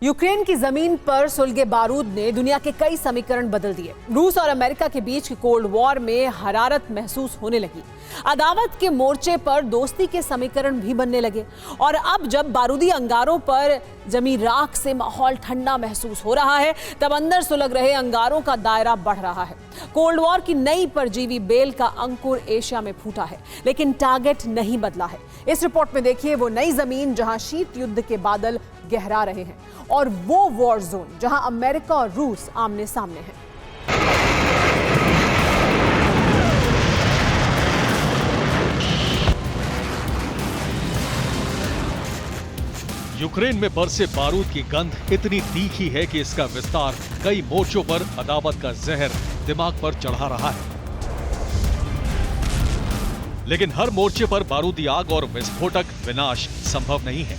Ukraine की जमीन पर सुलगे बारूद ने दुनिया के कई समीकरण बदल दिए। रूस और अमेरिका के बीच कोल्ड वॉर में हरारत महसूस होने लगी। अदावत के मोर्चे पर दोस्ती के समीकरण भी बनने लगे और अब जब बारूदी अंगारों पर जमी राख से माहौल ठंडा महसूस हो रहा है, तब अंदर सुलग रहे अंगारों का दायरा बढ़ रहा है। कोल्ड वॉर की नई परजीवी बेल का अंकुर एशिया में फूटा है, लेकिन टारगेट नहीं बदला है। इस रिपोर्ट में देखिए वो नई जमीन जहां शीत युद्ध के बादल गहरा रहे हैं और वो वॉर जोन जहां अमेरिका और रूस आमने सामने हैं। यूक्रेन में बरसे बारूद की गंध इतनी तीखी है कि इसका विस्तार कई मोर्चों पर अदावत का जहर दिमाग पर चढ़ा रहा है। लेकिन हर मोर्चे पर बारूदी आग और विस्फोटक विनाश संभव नहीं है।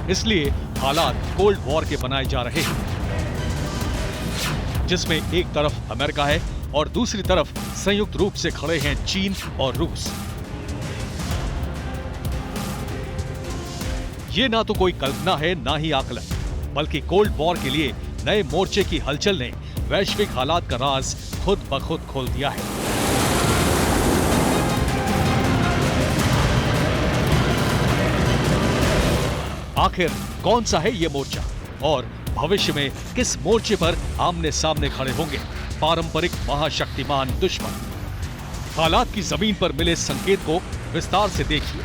इसलिए हालात कोल्ड वॉर के बनाए जा रहे हैं, जिसमें एक तरफ अमेरिका है और दूसरी तरफ संयुक्त रूप से खड़े हैं चीन और रूस। ये ना तो कोई कल्पना है ना ही आकलन, बल्कि कोल्ड वॉर के लिए नए मोर्चे की हलचल ने वैश्विक हालात का राज खुद ब खुद खोल दिया है। आखिर कौन सा है ये मोर्चा और भविष्य में किस मोर्चे पर आमने सामने खड़े होंगे पारंपरिक महाशक्तिमान दुश्मन? हालात की जमीन पर मिले संकेत को विस्तार से देखिए।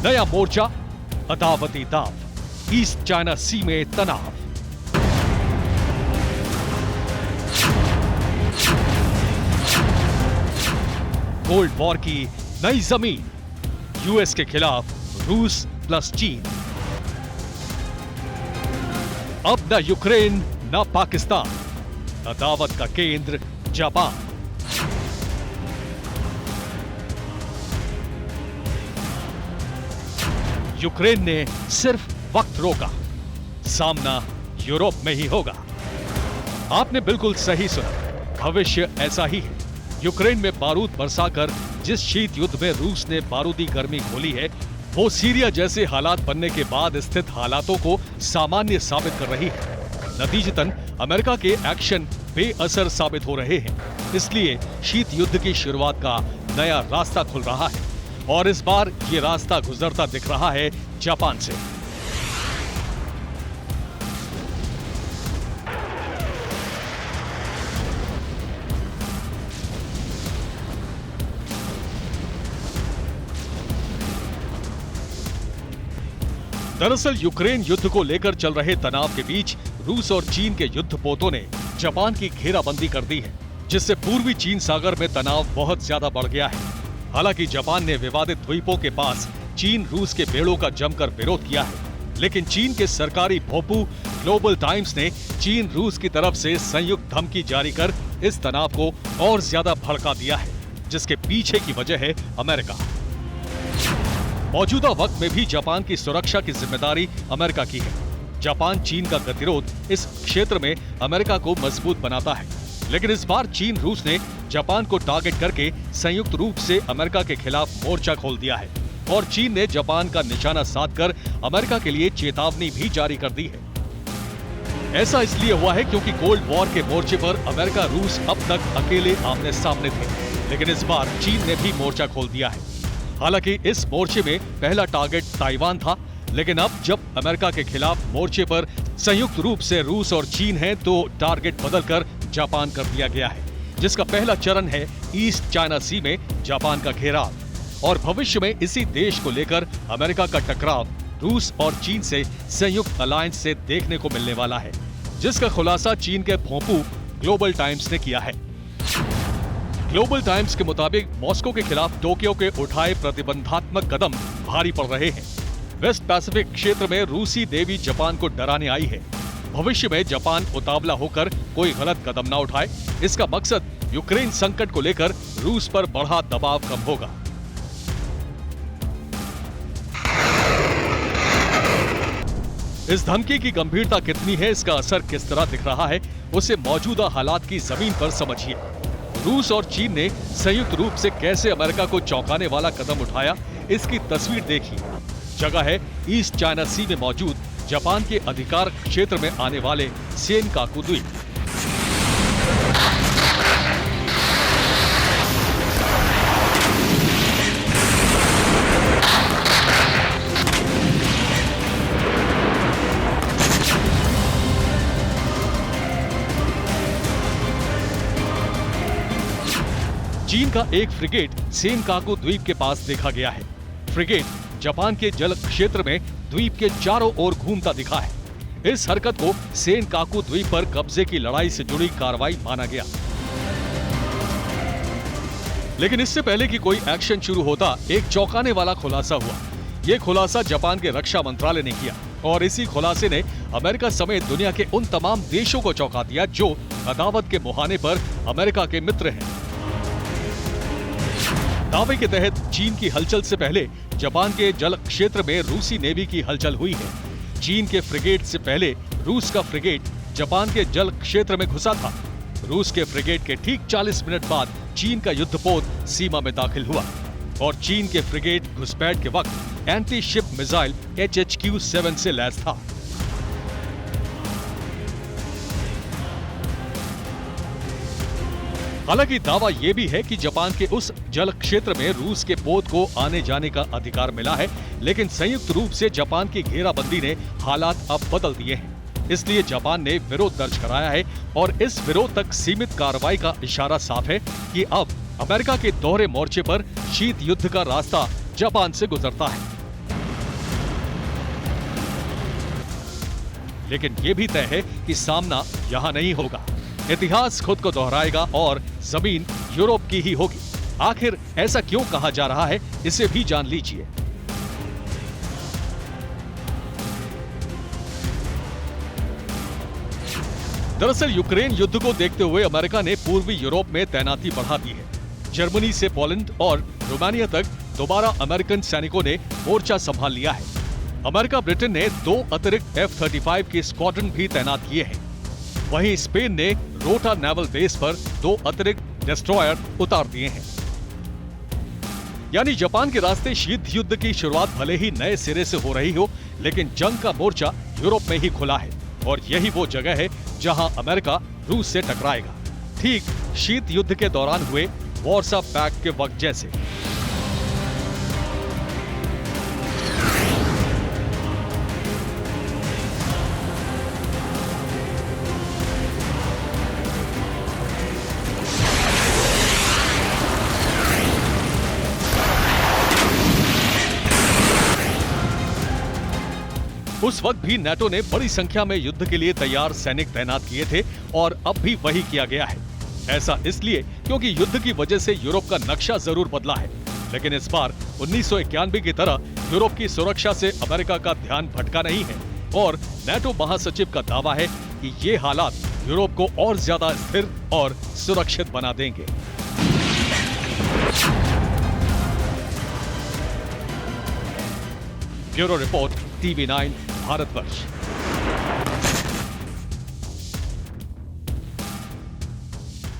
नया मोर्चा अदावती दाव, ईस्ट चाइना सी में तनाव। कोल्ड वॉर की नई जमीन, यूएस के खिलाफ रूस प्लस चीन। अब न यूक्रेन न पाकिस्तान, अदावत का केंद्र जापान। यूक्रेन ने सिर्फ वक्त रोका, सामना यूरोप में ही होगा। आपने बिल्कुल सही सुना, भविष्य ऐसा ही है। यूक्रेन में बारूद बरसाकर जिस शीत युद्ध में रूस ने बारूदी गर्मी खोली है, वो सीरिया जैसे हालात बनने के बाद स्थित हालातों को सामान्य साबित कर रही है। नतीजतन अमेरिका के एक्शन बेअसर साबित हो रहे हैं। इसलिए शीत युद्ध की शुरुआत का नया रास्ता खुल रहा है और इस बार ये रास्ता गुजरता दिख रहा है जापान से। दरअसल यूक्रेन युद्ध को लेकर चल रहे तनाव के बीच रूस और चीन के युद्धपोतों ने जापान की घेराबंदी कर दी है, जिससे पूर्वी चीन सागर में तनाव बहुत ज्यादा बढ़ गया है। हालांकि जापान ने विवादित द्वीपों के पास चीन रूस के बेड़ों का जमकर विरोध किया है, लेकिन चीन के सरकारी भोंपू ग्लोबल टाइम्स ने चीन रूस की तरफ से संयुक्त धमकी जारी कर इस तनाव को और ज्यादा भड़का दिया है, जिसके पीछे की वजह है अमेरिका। मौजूदा वक्त में भी जापान की सुरक्षा की जिम्मेदारी अमेरिका की है। जापान चीन का गतिरोध इस क्षेत्र में अमेरिका को मजबूत बनाता है, लेकिन इस बार चीन रूस ने जापान को टारगेट करके संयुक्त रूप से अमेरिका के खिलाफ मोर्चा खोल दिया है और चीन ने जापान का निशाना साधकर अमेरिका के लिए चेतावनी भी जारी कर दी है। ऐसा इसलिए हुआ है क्योंकि कोल्ड वॉर के मोर्चे पर अमेरिका रूस अब तक अकेले आमने सामने थे, लेकिन इस बार चीन ने भी मोर्चा खोल दिया है। हालांकि इस मोर्चे में पहला टारगेट ताइवान था, लेकिन अब जब अमेरिका के खिलाफ मोर्चे पर संयुक्त रूप से रूस और चीन है, तो टारगेट बदलकर जापान कर दिया गया है, जिसका पहला चरण है ईस्ट चाइना सी में जापान का घेराव। और भविष्य में इसी देश को लेकर अमेरिका का टकराव रूस और चीन से संयुक्त अलायंस से देखने को मिलने वाला है, जिसका खुलासा चीन के भोंपू ग्लोबल टाइम्स ने किया है। ग्लोबल टाइम्स के मुताबिक मॉस्को के खिलाफ टोक्यो के उठाए प्रतिबंधात्मक कदम भारी पड़ रहे हैं। वेस्ट पैसिफिक क्षेत्र में रूसी देवी जापान को डराने आई है। भविष्य में जापान उतावला होकर कोई गलत कदम न उठाए, इसका मकसद यूक्रेन संकट को लेकर रूस पर बढ़ा दबाव कम होगा। इस धमकी की गंभीरता कितनी है, इसका असर किस तरह दिख रहा है, उसे मौजूदा हालात की जमीन पर समझिए। रूस और चीन ने संयुक्त रूप से कैसे अमेरिका को चौंकाने वाला कदम उठाया, इसकी तस्वीर देखिए। जगह है ईस्ट चाइना सी में मौजूद जापान के अधिकार क्षेत्र में आने वाले सेनकाकू द्वीप। चीन का एक फ्रिगेट सेनकाकू द्वीप के पास देखा गया है। फ्रिगेट जापान के जल क्षेत्र में द्वीप के चारों ओर घूमता दिखा है। इस हरकत को सेनकाकू द्वीप पर कब्जे की लड़ाई से जुड़ी कार्रवाई माना गया। लेकिन इससे पहले कि कोई एक्शन शुरू होता, एक चौंकाने वाला खुलासा हुआ। यह खुलासा जापान के रक्षा मंत्रालय ने किया और इसी खुलासे ने अमेरिका समेत दुनिया के उन तमाम देशों को चौंका दिया जो अदावत के मुहाने पर अमेरिका के मित्र हैं। दावे के तहत चीन की हलचल से पहले जापान के जल क्षेत्र में रूसी नेवी की हलचल हुई है। चीन के फ्रिगेट से पहले रूस का फ्रिगेट जापान के जल क्षेत्र में घुसा था। रूस के फ्रिगेट के ठीक 40 मिनट बाद चीन का युद्धपोत सीमा में दाखिल हुआ और चीन के फ्रिगेट घुसपैठ के वक्त एंटी शिप मिसाइल HHQ-7 से लैस था। हालांकि दावा यह भी है कि जापान के उस जल क्षेत्र में रूस के पोत को आने जाने का अधिकार मिला है, लेकिन संयुक्त रूप से जापान की घेराबंदी ने हालात अब बदल दिए हैं। इसलिए जापान ने विरोध दर्ज कराया है और इस विरोध तक सीमित कार्रवाई का इशारा साफ है कि अब अमेरिका के दोहरे मोर्चे पर शीत युद्ध का रास्ता जापान से गुजरता है। लेकिन यह भी तय है कि सामना यहां नहीं होगा। इतिहास खुद को दोहराएगा और जमीन यूरोप की ही होगी। आखिर ऐसा क्यों कहा जा रहा है, इसे भी जान लीजिए। दरअसल यूक्रेन युद्ध को देखते हुए अमेरिका ने पूर्वी यूरोप में तैनाती बढ़ा दी है। जर्मनी से पोलैंड और रोमानिया तक दोबारा अमेरिकन सैनिकों ने मोर्चा संभाल लिया है। अमेरिका ब्रिटेन ने 2 अतिरिक्त F-35 के स्क्वाड्रन भी तैनात किए हैं। वहीं स्पेन ने रोटा नेवल बेस पर 2 अतिरिक्त डिस्ट्रॉयर उतार दिए हैं। यानी जापान के रास्ते शीत युद्ध की शुरुआत भले ही नए सिरे से हो रही हो, लेकिन जंग का मोर्चा यूरोप में ही खुला है और यही वो जगह है जहां अमेरिका रूस से टकराएगा, ठीक शीत युद्ध के दौरान हुए वॉर्सा पैक्ट के वक्त जैसे। उस वक्त भी नाटो ने बड़ी संख्या में युद्ध के लिए तैयार सैनिक तैनात किए थे और अब भी वही किया गया है। ऐसा इसलिए क्योंकि युद्ध की वजह से यूरोप का नक्शा जरूर बदला है, लेकिन इस बार 1991 की तरह यूरोप की सुरक्षा से अमेरिका का ध्यान भटका नहीं है और नाटो महासचिव का दावा है कि ये हालात यूरोप को और ज्यादा स्थिर और सुरक्षित बना देंगे। Bureau report, TV9 Bharatvarsh.